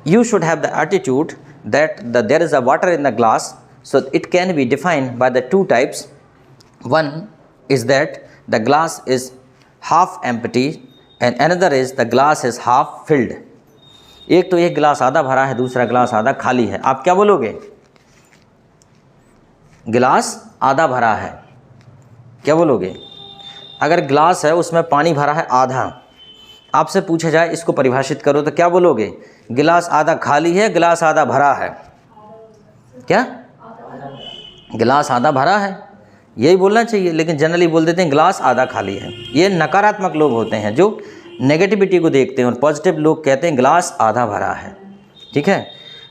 you should have the attitude that there is a water in the glass, so it can be defined by the two types. One is that the glass is half empty and another is the glass is half filled. एक तो एक गिलास आधा भरा है, दूसरा गिलास आधा खाली है। आप क्या बोलोगे? गिलास आधा भरा है, क्या बोलोगे? अगर गिलास है उसमें पानी भरा है आधा, आपसे पूछा जाए इसको परिभाषित करो तो क्या बोलोगे? गिलास आधा खाली है, गिलास आधा भरा है। क्या? गिलास आधा भरा है, यही बोलना चाहिए, लेकिन जनरली बोल देते हैं गिलास आधा खाली है। ये नकारात्मक लोग होते हैं जो नेगेटिविटी को देखते हैं, और पॉजिटिव लोग कहते हैं गिलास आधा भरा है। ठीक है,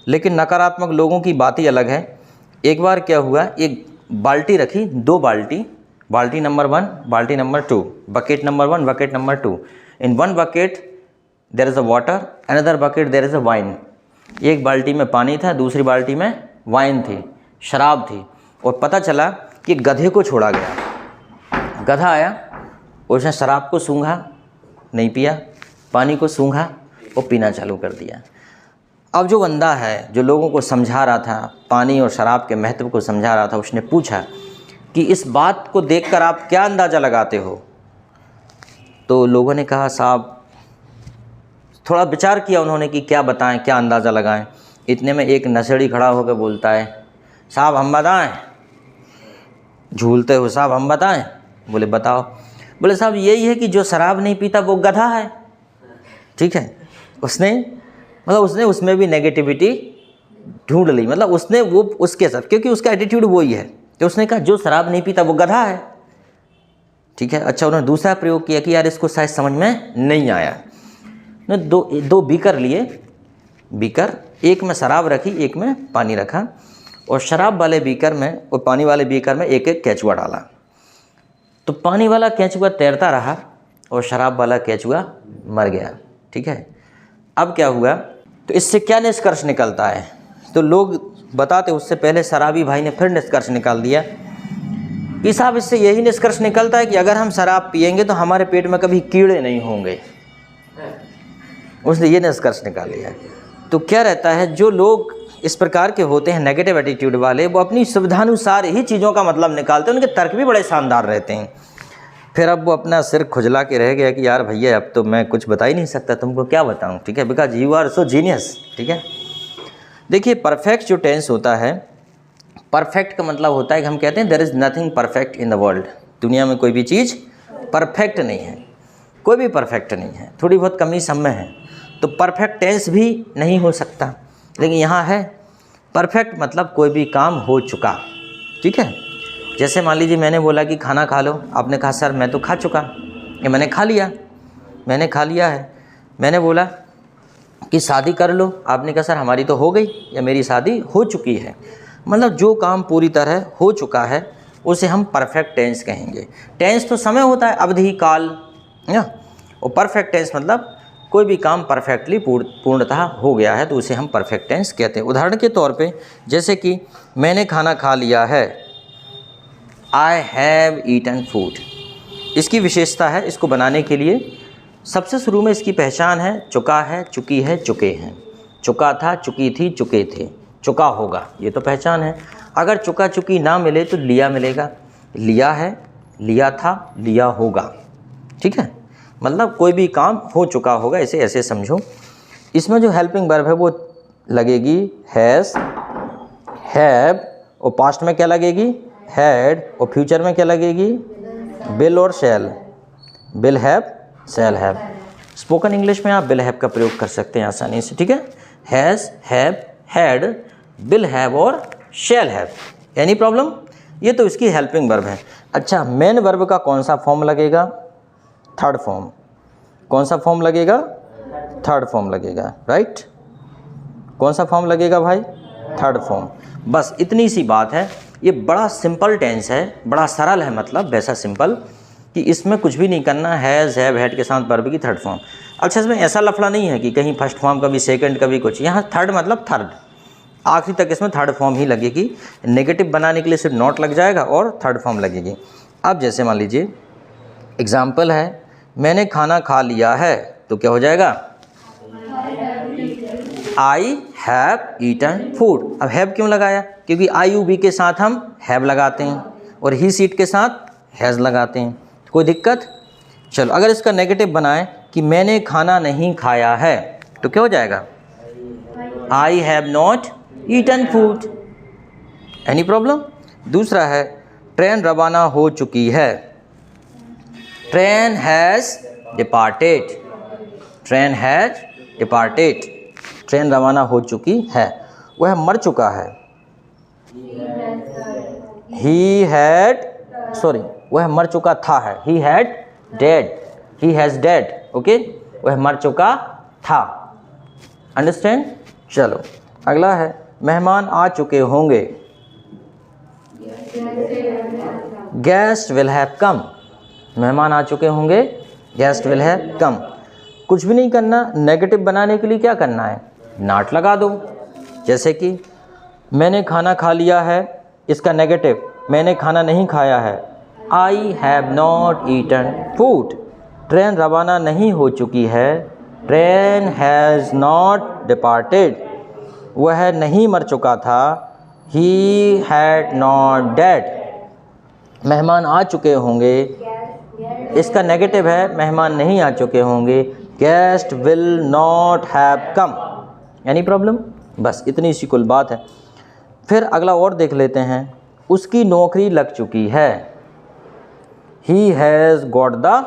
लेकिन नकारात्मक लोगों की बात ही अलग है। एक बार क्या हुआ, एक बाल्टी रखी, दो बाल्टी, बाल्टी नंबर 1, बाल्टी number 2, bucket number 1, bucket number 2। In one bucket there is a water, another bucket there is a wine. एक बाल्टी में पानी था, दूसरी बाल्टी में वाइन थी, शराब थी। और पता चला कि गधे को छोड़ा गया। गधा आया, उसने शराब को सूंघा, नहीं पिया, पानी को सूंघा और पीना चालू कर दिया। अब जो बंदा है जो लोगों को समझा रहा था, पानी और शराब के महत्व को समझा रहा था, उसने पूछा कि इस बात को देखकर आप क्या अंदाज़ा लगाते हो? तो लोगों ने कहा साहब, थोड़ा विचार किया उन्होंने कि क्या बताएं, क्या अंदाज़ा लगाएं। इतने में एक नशेड़ी खड़ा होकर बोलता है, साहब हम बताएं? झूलते हो साहब, हम बताएं? बोले बताओ। बोले साहब यही है कि जो शराब नहीं पीता वो गधा है। ठीक है, उसने उसमें भी नेगेटिविटी ढूंढ ली, मतलब उसने वो उसके साथ, क्योंकि उसका एटीट्यूड वही है, तो उसने कहा जो शराब नहीं पीता वो गधा है। ठीक है, अच्छा उन्होंने दूसरा प्रयोग किया कि यार इसको शायद समझ में नहीं आया। ने दो बीकर लिए, बीकर, एक में शराब रखी, एक में पानी रखा, और शराब वाले बीकर में और पानी वाले बीकर में एक एक केंचुआ डाला। तो पानी वाला केंचुआ तैरता रहा और शराब वाला केंचुआ मर गया। ठीक है, अब क्या हुआ, तो इससे क्या निष्कर्ष निकलता है? तो लोग बताते, उससे पहले शराबी भाई ने फिर निष्कर्ष निकाल दिया कि साहब इससे यही निष्कर्ष निकलता है कि अगर हम शराब पिएंगे तो हमारे पेट में कभी कीड़े नहीं होंगे। उसने ये निष्कर्ष निकाल लिया। तो क्या रहता है, जो लोग इस प्रकार के होते हैं नेगेटिव एटीट्यूड वाले, वो अपनी सुविधानुसार ही चीज़ों का मतलब निकालते हैं। उनके तर्क भी बड़े शानदार रहते हैं। फिर अब वो अपना सिर खुजला के रह गया कि यार भैया अब तो मैं कुछ बता ही नहीं सकता, तुमको क्या बताऊं। ठीक है, because you are so genius. ठीक है, देखिए परफेक्ट जो टेंस होता है, परफेक्ट का मतलब होता है कि हम कहते हैं there is nothing perfect in the world. दुनिया में कोई भी चीज़ परफेक्ट नहीं है, कोई भी परफेक्ट नहीं है, थोड़ी बहुत कमी सब में है। तो परफेक्ट टेंस भी नहीं हो सकता, लेकिन यहाँ है परफेक्ट, मतलब कोई भी काम हो चुका। ठीक है, जैसे मान लीजिए मैंने बोला कि खाना खा लो, आपने कहा सर मैं तो खा चुका, या मैंने खा लिया, मैंने खा लिया है। मैंने बोला कि शादी कर लो, आपने कहा सर हमारी तो हो गई, या मेरी शादी हो चुकी है। मतलब जो काम पूरी तरह हो चुका है उसे हम परफेक्ट टेंस कहेंगे। टेंस तो समय होता है, अवधि, काल, या और परफेक्ट टेंस मतलब कोई भी काम परफेक्टली पूर्णतः हो गया है तो उसे हम परफेक्ट टेंस कहते हैं। उदाहरण के तौर पे जैसे कि मैंने खाना खा लिया है, आई हैव ईटन फूड। इसकी विशेषता है, इसको बनाने के लिए सबसे शुरू में इसकी पहचान है चुका है, चुकी है, चुके हैं। चुका था, चुकी थी, चुके थे, चुका होगा, ये तो पहचान है। अगर चुका चुकी ना मिले तो लिया मिलेगा, लिया है, लिया था, लिया होगा। ठीक है, मतलब कोई भी काम हो चुका होगा, इसे ऐसे समझो। इसमें जो हेल्पिंग वर्ब है वो लगेगी हैज़, हैव, और पास्ट में क्या लगेगी हैड, और फ्यूचर में क्या लगेगी विल और shall. Will have, shall have. Spoken English में आप विल हैव का प्रयोग कर सकते हैं आसानी से। ठीक है, has, have, had, will have और शैल हैव। Any problem? ये तो इसकी हेल्पिंग वर्ब है। अच्छा, मेन वर्ब का कौन सा फॉर्म लगेगा? Third form. कौन सा फॉर्म लगेगा? थर्ड फॉर्म लगेगा, राइट। कौन सा फॉर्म लगेगा भाई? Third form. बस इतनी सी बात है। ये बड़ा सिंपल टेंस है, बड़ा सरल है, मतलब वैसा सिंपल कि इसमें कुछ भी नहीं करना। हैज़, हैव, हैड के साथ वर्ब की थर्ड फॉर्म। अच्छा, इसमें ऐसा लफड़ा नहीं है कि कहीं फर्स्ट फॉर्म कभी सेकंड कभी कुछ, यहाँ थर्ड मतलब थर्ड, आखिरी तक इसमें थर्ड फॉर्म ही लगेगी। नेगेटिव बनाने के लिए सिर्फ नॉट लग जाएगा और थर्ड फॉर्म लगेगी। अब जैसे मान लीजिए एग्जाम्पल है, मैंने खाना खा लिया है, तो क्या हो जाएगा? I have eaten food. अब हैव क्यों लगाया? क्योंकि आई यू बी के साथ हम हैव लगाते हैं और ही सीट के साथ हैज़ लगाते हैं। कोई दिक्कत? चलो, अगर इसका नेगेटिव बनाएं कि मैंने खाना नहीं खाया है तो क्या हो जाएगा? I have not eaten food. Any problem? दूसरा है ट्रेन रवाना हो चुकी है। Train has departed. Train has departed. Train रवाना हो चुकी है। वह मर चुका है। ही हैड, सॉरी, वह मर चुका था है। He had dead. He has dead. Okay, वह मर चुका था। अंडरस्टैंड? चलो, अगला है मेहमान आ चुके होंगे। Guest will have come. मेहमान आ चुके होंगे, गेस्ट विल हैव कम। कुछ भी नहीं करना, नेगेटिव बनाने के लिए क्या करना है? नॉट लगा दो। जैसे कि मैंने खाना खा लिया है, इसका नेगेटिव मैंने खाना नहीं खाया है। I have not eaten food. Train रवाना नहीं हो चुकी है। Train has not departed. वह नहीं मर चुका था। He had not dead. मेहमान आ चुके होंगे, इसका नेगेटिव है मेहमान नहीं आ चुके होंगे। Guest will not have come. Any problem? बस इतनी सी कुल बात है। फिर अगला और देख लेते हैं। उसकी नौकरी लग चुकी है। He has got the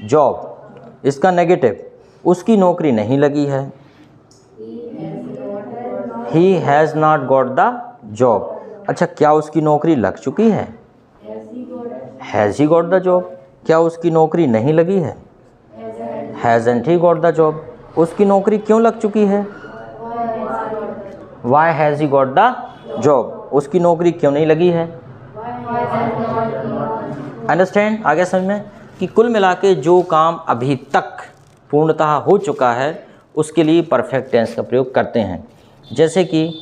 job. इसका नेगेटिव उसकी नौकरी नहीं लगी है। He has not got the job. अच्छा, क्या उसकी नौकरी लग चुकी है? Has he got the job. क्या उसकी नौकरी नहीं लगी है? Hasn't he got the job. उसकी नौकरी क्यों लग चुकी है? Why has he got the job. उसकी नौकरी क्यों नहीं लगी है? अंडरस्टैंड? आगे समझ में कि कुल मिला के जो काम अभी तक पूर्णतः हो चुका है उसके लिए परफेक्ट टेंस का प्रयोग करते हैं। जैसे कि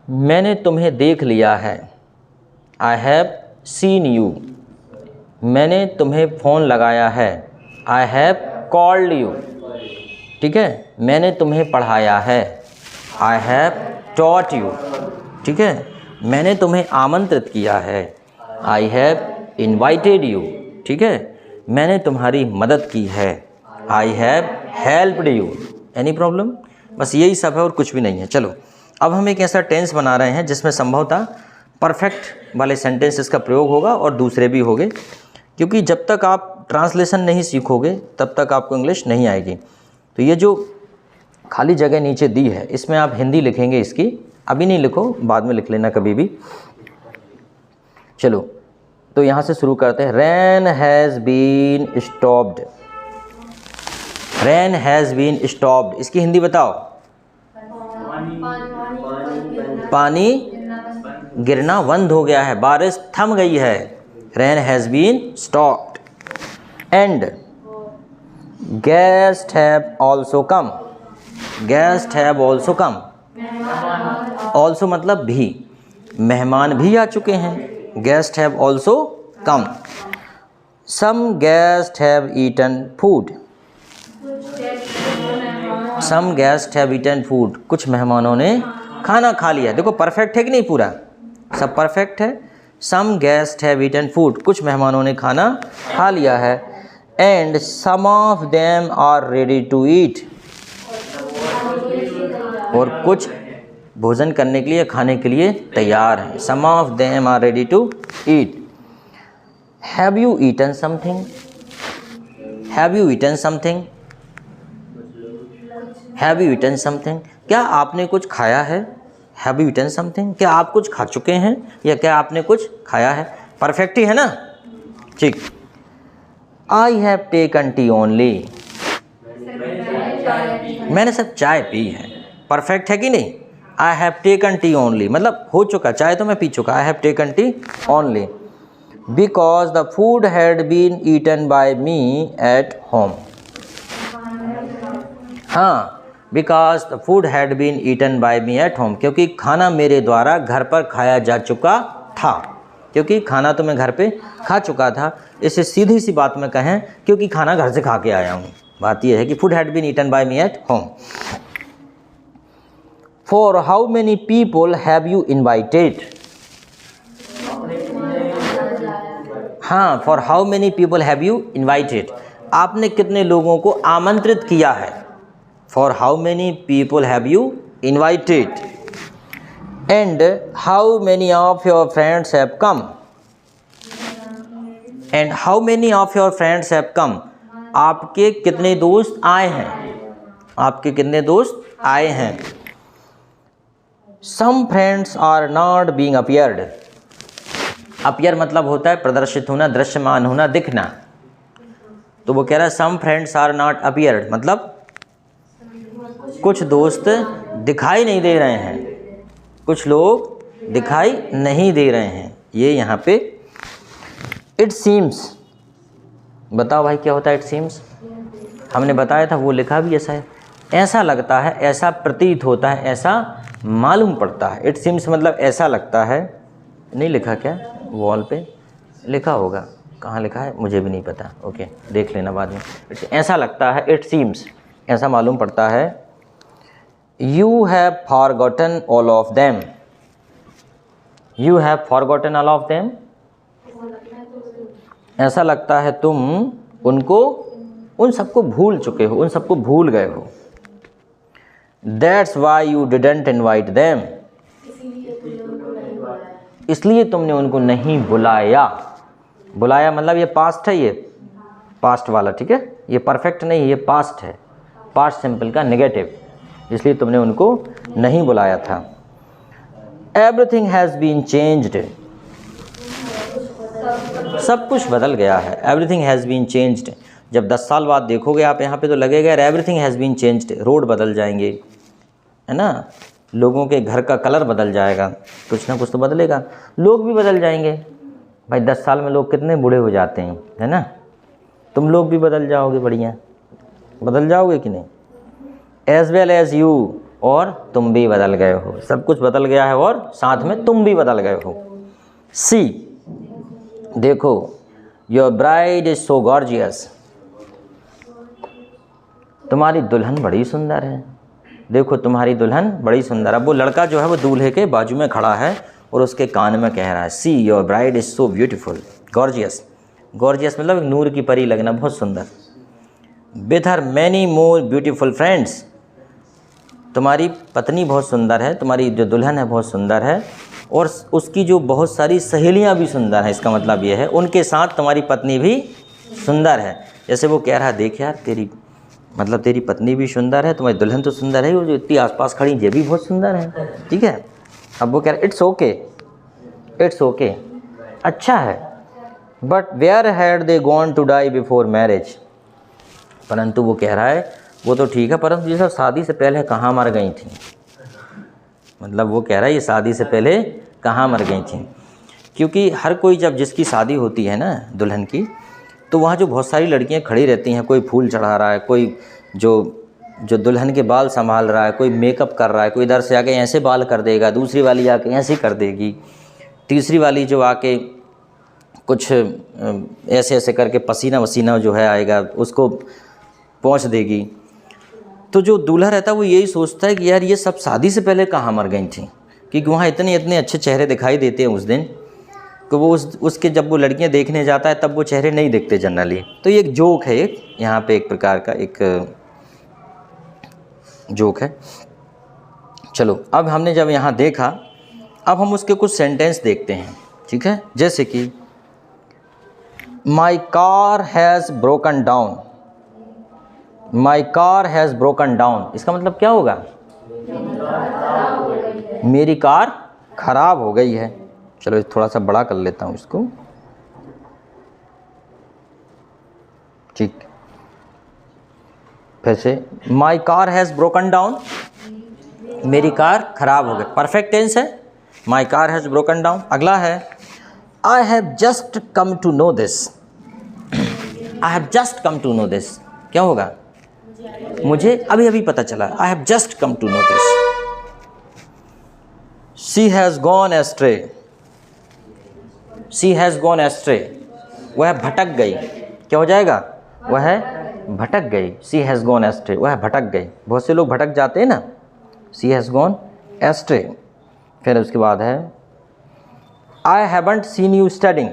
मैंने तुम्हें देख लिया है। I have seen you. मैंने तुम्हें फ़ोन लगाया है। I have called you. ठीक है। मैंने तुम्हें पढ़ाया है। I have taught you. ठीक है। मैंने तुम्हें आमंत्रित किया है। I have invited you. ठीक है। मैंने तुम्हारी मदद की है। I have helped you. Any problem? बस यही सब है और कुछ भी नहीं है। चलो, अब हम एक ऐसा टेंस बना रहे हैं जिसमें संभवतः परफेक्ट वाले सेंटेंसेस का प्रयोग होगा और दूसरे भी होंगे, क्योंकि जब तक आप ट्रांसलेशन नहीं सीखोगे तब तक आपको इंग्लिश नहीं आएगी। तो ये जो खाली जगह नीचे दी है इसमें आप हिंदी लिखेंगे इसकी। अभी नहीं लिखो, बाद में लिख लेना कभी भी। चलो, तो यहाँ से शुरू करते हैं। Rain has been stopped. Rain has been stopped, इसकी हिंदी बताओ। पानी गिरना बंद हो गया है, बारिश थम गई है। Rain has been stopped. And guest have also come. Guest have also come. Also मतलब भी, मेहमान भी आ चुके हैं। Guest have also come. Some guest have eaten food. Some guest have eaten food, कुछ मेहमानों ने खाना खा लिया। देखो परफेक्ट है कि नहीं? पूरा सब परफेक्ट है। Some guest have eaten food, कुछ मेहमानों ने खाना खा लिया है। And some of them are ready to eat, और कुछ भोजन करने के लिए, खाने के लिए तैयार हैं। Some of them are ready to eat. Have you eaten something? Have you eaten something? Have you eaten something, क्या आपने कुछ खाया है? हैव यू ईटन समथिंग, क्या आप कुछ खा चुके हैं या क्या आपने कुछ खाया है? परफेक्ट ही है ना? ठीक। I have taken tea only, मैंने सब चाय पी है। परफेक्ट है कि नहीं? I have taken tea only मतलब हो चुका, चाय तो मैं पी चुका। I have taken tea only because the food had been eaten by me at home. हाँ, because the food had been eaten by me at home, क्योंकि खाना मेरे द्वारा घर पर खाया जा चुका था। क्योंकि खाना तो मैं घर पे खा चुका था। इससे सीधी सी बात में कहें, क्योंकि खाना घर से खा के आया हूँ। बात यह है कि food had been eaten by me at home. For how many people have you invited? हाँ, for how many people have you invited, आपने कितने लोगों को आमंत्रित किया है? For how many people have you invited? And how many of your friends have come? And how many of your friends have come, आपके कितने दोस्त आए हैं? आपके कितने दोस्त आए हैं? Some friends are not being appeared, appear मतलब होता है प्रदर्शित होना, दृश्यमान होना, दिखना। तो वो कह रहा है some friends are not appeared, मतलब कुछ दोस्त दिखाई नहीं दे रहे हैं, कुछ लोग दिखाई नहीं दे रहे हैं। ये यहाँ पे इट सीम्स, बताओ भाई क्या होता है इट सीम्स? हमने बताया था, वो लिखा भी ऐसा है, ऐसा लगता है, ऐसा प्रतीत होता है, ऐसा मालूम पड़ता है। इट सीम्स मतलब ऐसा लगता है, नहीं लिखा क्या? वॉल पे लिखा होगा, कहाँ लिखा है मुझे भी नहीं पता, ओके देख लेना बाद में। ऐसा लगता है, इट सीम्स, ऐसा मालूम पड़ता है। You have forgotten all of them, you have forgotten all of them, ऐसा लगता है तुम उनको, उन सबको भूल चुके हो, उन सबको भूल गए हो। That's why you didn't invite them, इसलिए तुमने उनको नहीं बुलाया। बुलाया मतलब ये पास्ट है, ये पास्ट वाला, ठीक है, ये परफेक्ट नहीं, ये पास्ट है, पास्ट सिंपल का नेगेटिव, इसलिए तुमने उनको नहीं बुलाया था। एवरीथिंग हैज़ बीन चेंज्ड, सब कुछ बदल गया है। एवरीथिंग हैज़ बीन चेंज्ड, जब 10 साल बाद देखोगे आप यहाँ पे तो लगेगा everything has been changed, road बदल जाएंगे, है ना, लोगों के घर का कलर बदल जाएगा, कुछ ना कुछ तो बदलेगा, लोग भी बदल जाएंगे। भाई 10 साल में लोग कितने बूढ़े हो जाते हैं, है ना, तुम लोग भी बदल जाओगे, बढ़िया बदल जाओगे कि नहीं? एज वेल एज यू, और तुम भी बदल गए हो, सब कुछ बदल गया है और साथ में तुम भी बदल गए हो। सी, देखो, your bride is so gorgeous, तुम्हारी दुल्हन बड़ी सुंदर है, देखो तुम्हारी दुल्हन बड़ी सुंदर। अब वो लड़का जो है वो दूल्हे के बाजू में खड़ा है और उसके कान में कह रहा है see your bride is so beautiful, gorgeous, gorgeous मतलब एक नूर की परी लगना, बहुत सुंदर। With her many more beautiful friends, तुम्हारी पत्नी बहुत सुंदर है, तुम्हारी जो दुल्हन है बहुत सुंदर है, और उसकी जो बहुत सारी सहेलियां भी सुंदर हैं, इसका मतलब ये है उनके साथ तुम्हारी पत्नी भी सुंदर है। जैसे वो कह रहा है देख यार तेरी, मतलब तेरी पत्नी भी सुंदर है, तुम्हारी दुल्हन तो सुंदर है, और जो इतनी आसपास खड़ी ये भी बहुत सुंदर है, ठीक है। अब वो कह रहा है इट्स ओके, इट्स ओके, अच्छा है, but where had they gone to die before marriage, परंतु वो कह रहा है वो तो ठीक है, परंतु ये सब शादी से पहले कहाँ मर गई थी, मतलब वो कह रहा है ये शादी से पहले कहाँ मर गई थी। क्योंकि हर कोई जब जिसकी शादी होती है ना दुल्हन की, तो वहाँ जो बहुत सारी लड़कियाँ खड़ी रहती हैं, कोई फूल चढ़ा रहा है, कोई जो दुल्हन के बाल संभाल रहा है, कोई मेकअप कर रहा है, कोई इधर से आके ऐसे बाल कर देगा, दूसरी वाली आके ऐसे कर देगी, तीसरी वाली जो आके कुछ ऐसे ऐसे करके पसीना वसीना जो है आएगा उसको पहुँच देगी। तो जो दूल्हा रहता है वो यही सोचता है कि यार ये सब शादी से पहले कहाँ मर गई थी, क्योंकि वहाँ इतने इतने अच्छे चेहरे दिखाई देते हैं उस दिन, कि वो उसके जब वो लड़कियाँ देखने जाता है तब वो चेहरे नहीं दिखते जनरली। तो ये एक जोक है, एक यहाँ पे एक प्रकार का एक जोक है। चलो अब हमने जब यहाँ देखा, अब हम उसके कुछ सेंटेंस देखते हैं, ठीक है। जैसे कि माई car has broken down, my car has broken down, इसका मतलब क्या होगा? मेरी कार खराब हो गई है। चलो थोड़ा सा बड़ा कर लेता हूँ इसको, ठीक, फिर से my car has broken down, मेरी कार खराब हो गई, परफेक्ट टेंस है, my car has broken down. अगला है I have just come to know this, I have just come to know this, क्या होगा? मुझे अभी अभी पता चला, I have just come to know this. She has gone astray, she has gone astray, वह भटक गई, क्या हो जाएगा? वह भटक गई, शी हैज़ गॉन एस्ट्रे, वह भटक गई। बहुत से लोग भटक जाते हैं ना, शी हैज़ गॉन एस्ट्रे। फिर उसके बाद है I haven't seen you studying,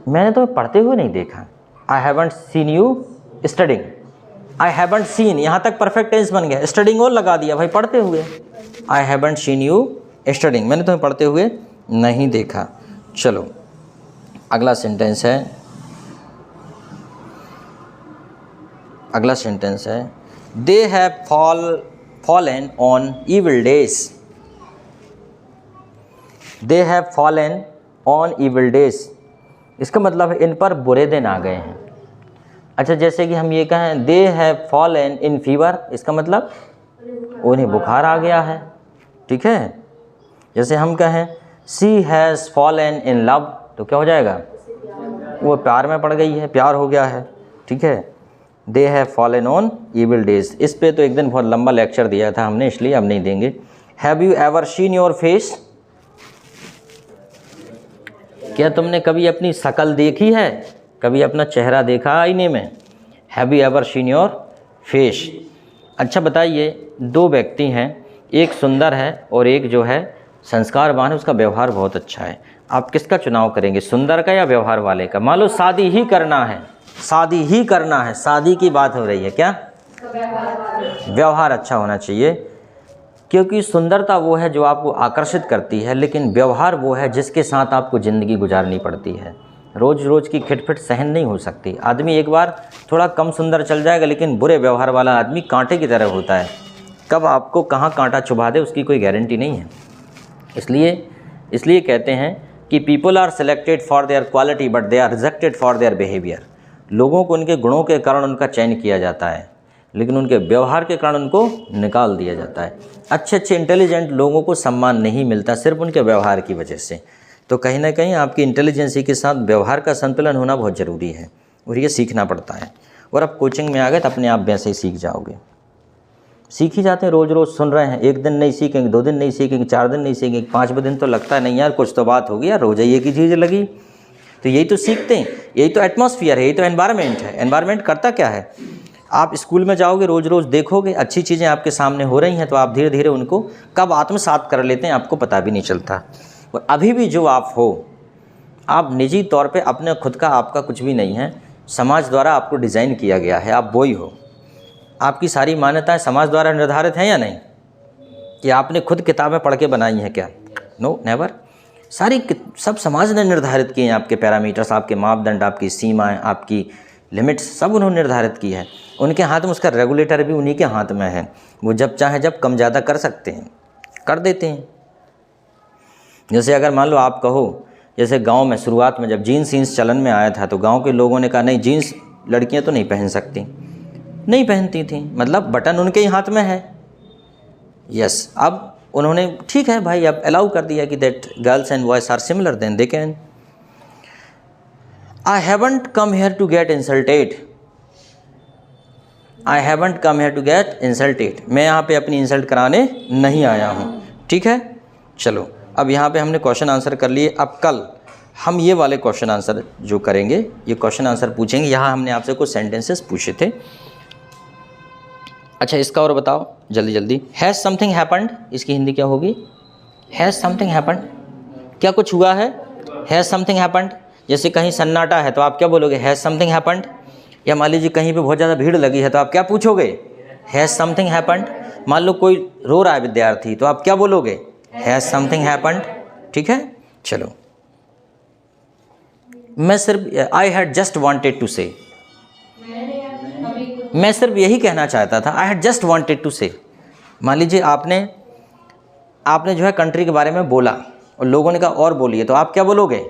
मैंने तो पढ़ते हुए नहीं देखा। I haven't seen you studying, I haven't seen, यहाँ तक परफेक्ट टेंस बन गया, स्टडिंग और लगा दिया भाई, पढ़ते हुए। I haven't seen you studying, मैंने तुम्हें पढ़ते हुए नहीं देखा। चलो अगला सेंटेंस है, अगला सेंटेंस है they have fallen on evil days, they have fallen on evil days, इसका मतलब है इन पर बुरे दिन आ गए हैं। अच्छा, जैसे कि हम ये कहें they have fallen in fever, इसका मतलब उन्हें बुखार आ गया है, ठीक है। जैसे हम कहें she has fallen in love, तो क्या हो जाएगा, वो प्यार में पड़ गई है, प्यार हो गया है, ठीक है। They have fallen on evil days, इस पे तो एक दिन बहुत लंबा लेक्चर दिया था हमने, इसलिए अब नहीं देंगे। Have you ever seen your face, क्या तुमने कभी अपनी शक्ल देखी है, कभी अपना चेहरा देखा आईने में। Have you ever seen your face. अच्छा बताइए, दो व्यक्ति हैं, एक सुंदर है और एक जो है संस्कारवान है, उसका व्यवहार बहुत अच्छा है, आप किसका चुनाव करेंगे, सुंदर का या व्यवहार वाले का। मान लो शादी ही करना है, शादी ही करना है, शादी की बात हो रही है, क्या व्यवहार अच्छा होना चाहिए, क्योंकि सुंदरता वो है जो आपको आकर्षित करती है, लेकिन व्यवहार वो है जिसके साथ आपको ज़िंदगी गुजारनी पड़ती है। रोज़ रोज़ की खिटपिट सहन नहीं हो सकती। आदमी एक बार थोड़ा कम सुंदर चल जाएगा, लेकिन बुरे व्यवहार वाला आदमी कांटे की तरह होता है, कब आपको कहाँ कांटा चुभा दे उसकी कोई गारंटी नहीं है। इसलिए कहते हैं कि people are selected for their quality but they are rejected for their behaviour. लोगों को उनके गुणों के कारण उनका चयन किया जाता है, लेकिन उनके व्यवहार के कारण उनको निकाल दिया जाता है। अच्छे इंटेलिजेंट लोगों को सम्मान नहीं मिलता सिर्फ उनके व्यवहार की वजह से। तो कहीं ना कहीं आपकी इंटेलिजेंसी के साथ व्यवहार का संतुलन होना बहुत ज़रूरी है, और ये सीखना पड़ता है। और अब कोचिंग में आ गए तो अपने आप वैसे ही सीख जाओगे, सीख ही जाते हैं। रोज़ रोज़ सुन रहे हैं, एक दिन नहीं सीखेंगे, 2 दिन नहीं सीखेंगे, 4 दिन नहीं सीखेंगे, 5वें दिन तो लगता है नहीं यार कुछ तो बात होगी यार, रोज़ ही एक ही चीज़ लगी। तो यही तो सीखते हैं, यही तो एटमॉस्फेयर है, यही तो एनवायरनमेंट है। एनवायरनमेंट करता क्या है, आप स्कूल में जाओगे, रोज़ रोज़ देखोगे अच्छी चीज़ें आपके सामने हो रही हैं, तो आप धीरे धीरे उनको कब आत्मसात कर लेते हैं आपको पता भी नहीं चलता। और अभी भी जो आप हो, आप निजी तौर पे अपने खुद का आपका कुछ भी नहीं है, समाज द्वारा आपको डिज़ाइन किया गया है, आप वो ही हो। आपकी सारी मान्यताएं समाज द्वारा निर्धारित हैं या नहीं, कि आपने खुद किताबें पढ़ के बनाई हैं क्या, नो नेवर। सब समाज ने निर्धारित किए हैं, आपके पैरामीटर्स, आपके मापदंड, आपकी सीमाएं, आपकी लिमिट्स सब उन्होंने निर्धारित की है। उनके हाथ में उसका रेगुलेटर भी उन्हीं के हाथ में है, वो जब चाहे जब कम ज़्यादा कर सकते हैं, कर देते हैं। जैसे अगर मान लो आप कहो, जैसे गांव में शुरुआत में जब जीन्स चलन में आया था, तो गांव के लोगों ने कहा नहीं जीन्स लड़कियां तो नहीं पहन सकती, नहीं पहनती थी, मतलब बटन उनके ही हाथ में है। यस, अब उन्होंने ठीक है भाई अब अलाउ कर दिया कि that girls and boys are similar, then they can. I haven't come here to get insulted, I haven't come here to get insulted, मैं यहाँ पे अपनी इंसल्ट कराने नहीं आया हूँ, ठीक है। चलो अब यहाँ पे हमने क्वेश्चन आंसर कर लिए। अब कल हम ये वाले क्वेश्चन आंसर जो करेंगे, ये क्वेश्चन आंसर पूछेंगे। यहाँ हमने आपसे कुछ सेंटेंसेस पूछे थे। अच्छा इसका और बताओ जल्दी जल्दी, हैज़ समथिंग हैपन्ड, इसकी हिंदी क्या होगी, हैज़ समथिंग हैपन्ड, क्या कुछ हुआ है, हैज़ समथिंग हैपन्ड। जैसे कहीं सन्नाटा है तो आप क्या बोलोगे, हैज़ समथिंग हैपन्ड। या मान लीजिए कहीं पे बहुत ज़्यादा भीड़ लगी है तो आप क्या पूछोगे, हैज़ समथिंग हैपन्ड। मान लो कोई रो रहा है विद्यार्थी, तो आप क्या बोलोगे, हैज़ समथिंग हैपन्ड, ठीक है। चलो मैं सिर्फ I had just wanted to say, मैं सिर्फ यही कहना चाहता था, I had just wanted to say. मान लीजिए आपने जो है कंट्री के बारे में बोला और लोगों ने कहा और बोलिए, तो आप क्या बोलोगे,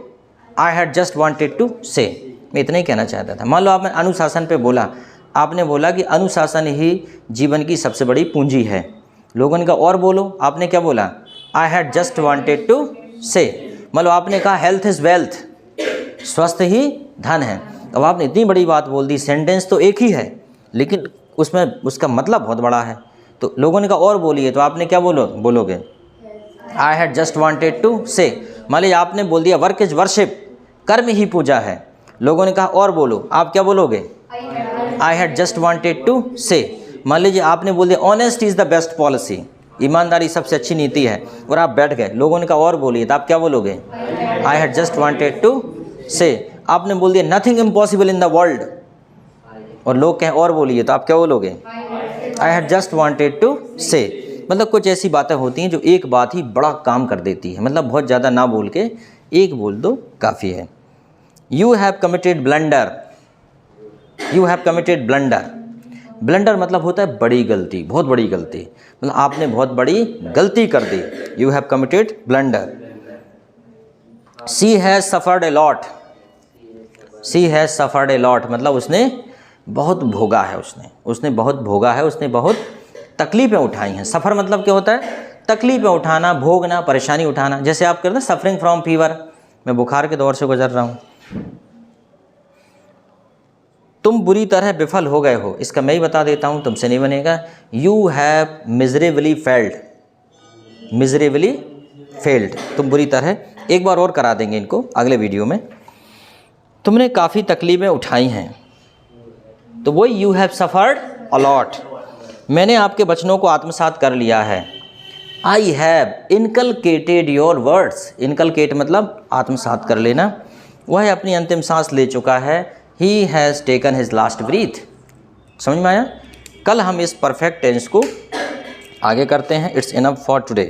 I had just wanted to say, मैं इतना ही कहना चाहता था। मान लो आपने अनुशासन पे बोला, आपने बोला कि अनुशासन ही जीवन की सबसे बड़ी पूंजी है, लोगों ने कहा और बोलो, आपने क्या बोला, I had just wanted to say. मान लो आपने कहा हेल्थ इज़ वेल्थ, स्वस्थ ही धन है। अब आपने इतनी बड़ी बात बोल दी, सेंटेंस तो एक ही है लेकिन उसमें उसका मतलब बहुत बड़ा है। तो लोगों ने कहा और बोलिए, तो आपने क्या बोलोगे, I had just wanted to say. मान लीजिए आपने बोल दिया वर्क इज वर्शिप, कर्म ही पूजा है, लोगों ने कहा और बोलो, आप क्या बोलोगे, I had just wanted to say. मान लीजिए आपने बोल दिया honest is the best policy, ईमानदारी सबसे अच्छी नीति है, और आप बैठ गए, लोगों ने कहा और बोलिए, तो आप क्या बोलोगे? I had just wanted to say. आपने बोल दिया nothing impossible in the world, और लोग कहें और बोलिए, तो आप क्या बोलोगे? I had just wanted to say. मतलब कुछ ऐसी बातें होती हैं जो एक बात ही बड़ा काम कर देती है, मतलब बहुत ज़्यादा ना बोल के एक बोल दो काफ़ी है। You have committed blunder, you have committed blunder. Blunder मतलब होता है बड़ी गलती, बहुत बड़ी गलती, मतलब आपने बहुत बड़ी गलती कर दी। You have committed blunder. She has suffered a lot, she has suffered a lot मतलब उसने बहुत भोगा है, उसने बहुत भोगा है, उसने बहुत तकलीफ़ें उठाई हैं। सफ़र मतलब क्या होता है? तकलीफ़ें उठाना, भोगना, परेशानी उठाना। जैसे आप कहते हैं सफरिंग फ्रॉम फीवर, मैं बुखार के दौर से गुजर रहा हूँ। तुम बुरी तरह विफल हो गए हो, इसका मैं ही बता देता हूँ, तुमसे नहीं बनेगा। You have miserably failed, miserably failed, तुम बुरी तरह। एक बार और करा देंगे इनको अगले वीडियो में। तुमने काफ़ी तकलीफ़ें उठाई हैं, तो वही you have suffered a lot. मैंने आपके वचनों को आत्मसात कर लिया है। I have inculcated your words, inculcate मतलब आत्मसात कर लेना। वह अपनी अंतिम सांस ले चुका है। He has taken his last breath. समझ में आया? कल हम इस परफेक्ट टेंस को आगे करते हैं। It's enough for today.